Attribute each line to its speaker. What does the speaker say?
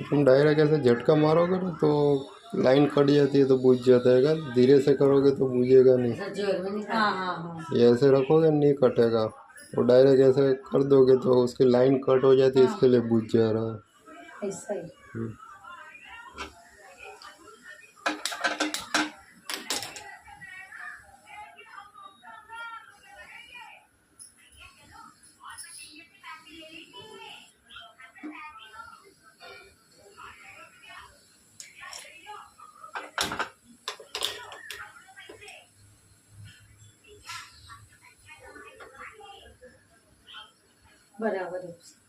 Speaker 1: तुम डायरेक्ट ऐसे झटका मारोगे ना तो लाइन कट जाती है तो बुझ जाता है। धीरे से करोगे तो बुझेगा नहीं। ये ऐसे रखोगे नहीं कटेगा। और डायरेक्ट ऐसे कर दोगे तो उसकी लाइन कट हो जाती है, इसके लिए बुझ जा रहा है।
Speaker 2: ऐसा ही। बराबर है।